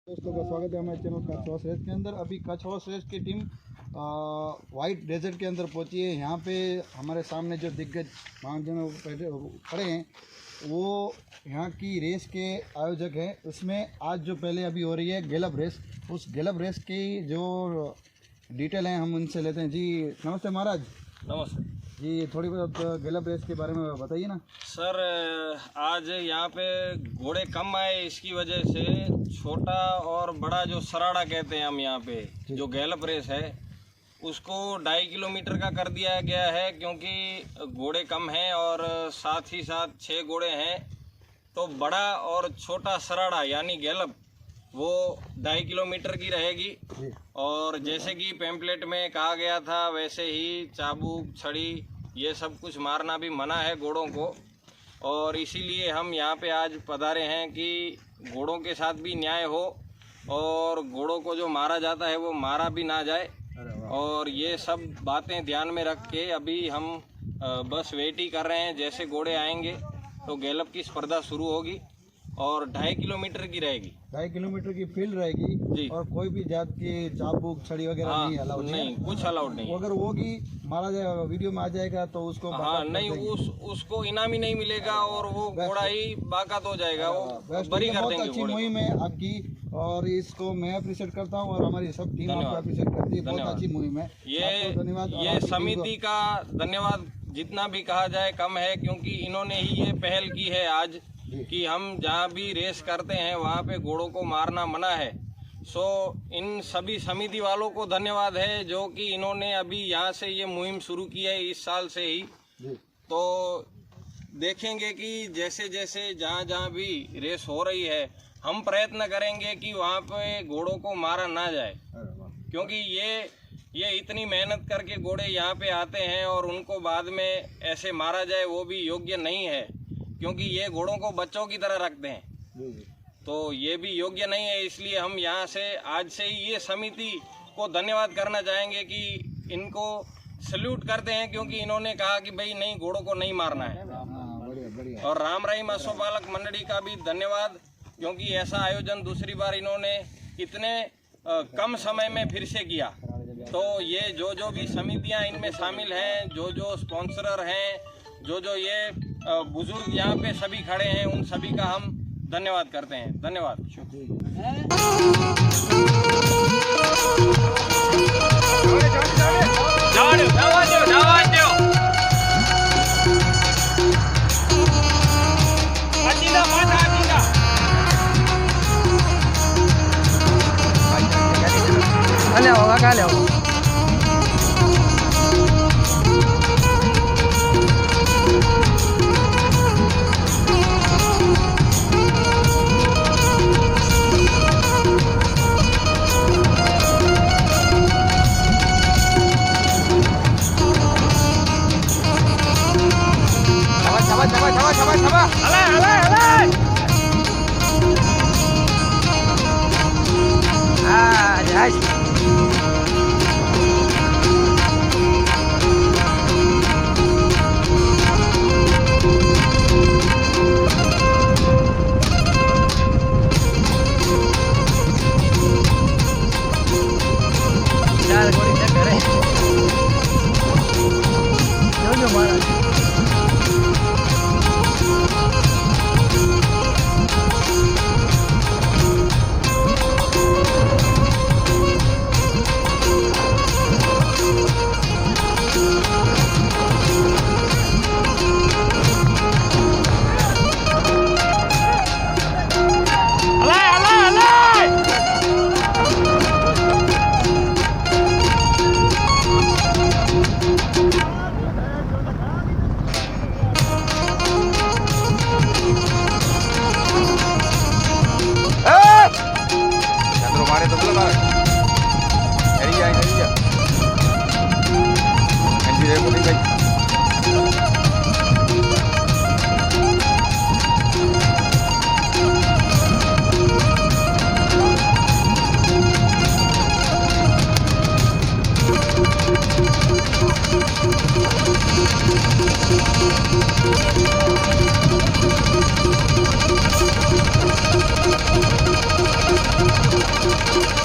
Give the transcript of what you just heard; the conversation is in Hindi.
दोस्तों का स्वागत है हमारे चैनल कच्छ हॉर्स रेस के अंदर। अभी कच्छ हॉर्स रेस की टीम वाइट डेजर्ट के अंदर पहुंची है। यहाँ पे हमारे सामने जो दिग्गज महाजन खड़े हैं वो यहाँ की रेस के आयोजक हैं। उसमें आज जो पहले अभी हो रही है गैलप रेस, उस गैलप रेस की जो डिटेल हैं हम उनसे लेते हैं। जी नमस्ते महाराज। नमस्ते जी, थोड़ी बहुत गैलप रेस के बारे में बताइए ना सर। आज यहाँ पे घोड़े कम आए, इसकी वजह से छोटा और बड़ा जो सराड़ा कहते हैं हम यहाँ पे जो गैलप रेस है उसको 2.5 किलोमीटर का कर दिया गया है, क्योंकि घोड़े कम हैं और साथ ही साथ 6 घोड़े हैं। तो बड़ा और छोटा सराड़ा यानी गैलप वो 2.5 किलोमीटर की रहेगी। और जैसे कि पैम्पलेट में कहा गया था वैसे ही चाबुक छड़ी ये सब कुछ मारना भी मना है घोड़ों को, और इसीलिए हम यहाँ पे आज पधारे हैं कि घोड़ों के साथ भी न्याय हो और घोड़ों को जो मारा जाता है वो मारा भी ना जाए। और ये सब बातें ध्यान में रख के अभी हम बस वेट ही कर रहे हैं। जैसे घोड़े आएंगे तो गैलप की स्पर्धा शुरू होगी और 2.5 किलोमीटर की रहेगी। 2.5 किलोमीटर की फील्ड रहेगी जी। और कोई भी जात की चाबुक छड़ी वगैरह नहीं अलाउड, नहीं कुछ अलाउड नहीं। अगर वो की मारा जाएगा वीडियो में आ जाएगा तो उसको नहीं उसको इनाम ही नहीं मिलेगा और वो घोड़ा ही बाकात हो जाएगा, वो बरी कर देंगे। अच्छी मुहिम है आपकी और इसको मैं अप्रिशिएट करता हूँ और हमारी सब टीम आपको अप्रिशिएट करती है। बहुत अच्छी मुहिम है, धन्यवाद। ये समिति का धन्यवाद जितना भी कहा जाए कम है, क्योंकि इन्होंने ही ये पहल की है आज कि हम जहाँ भी रेस करते हैं वहाँ पे घोड़ों को मारना मना है। सो इन सभी समिति वालों को धन्यवाद है जो कि इन्होंने अभी यहाँ से ये मुहिम शुरू की है इस साल से ही। तो देखेंगे कि जैसे जैसे जहाँ भी रेस हो रही है हम प्रयत्न करेंगे कि वहाँ पे घोड़ों को मारा ना जाए, क्योंकि ये इतनी मेहनत करके घोड़े यहाँ पे आते हैं और उनको बाद में ऐसे मारा जाए वो भी योग्य नहीं है, क्योंकि ये घोड़ों को बच्चों की तरह रखते हैं। तो ये भी योग्य नहीं है। इसलिए हम यहाँ से आज से ही ये समिति को धन्यवाद करना चाहेंगे कि इनको सल्यूट करते हैं, क्योंकि इन्होंने कहा कि भाई नहीं घोड़ों को नहीं मारना है। और राम रहीम अश्वपालक मंडली का भी धन्यवाद, क्योंकि ऐसा आयोजन दूसरी बार इन्होंने इतने कम समय में फिर से किया। तो ये जो भी समितियाँ इनमें शामिल हैं, जो स्पॉन्सरर हैं, जो ये बुजुर्ग यहाँ पे सभी खड़े हैं, उन सभी का हम धन्यवाद करते हैं। धन्यवाद। हैं।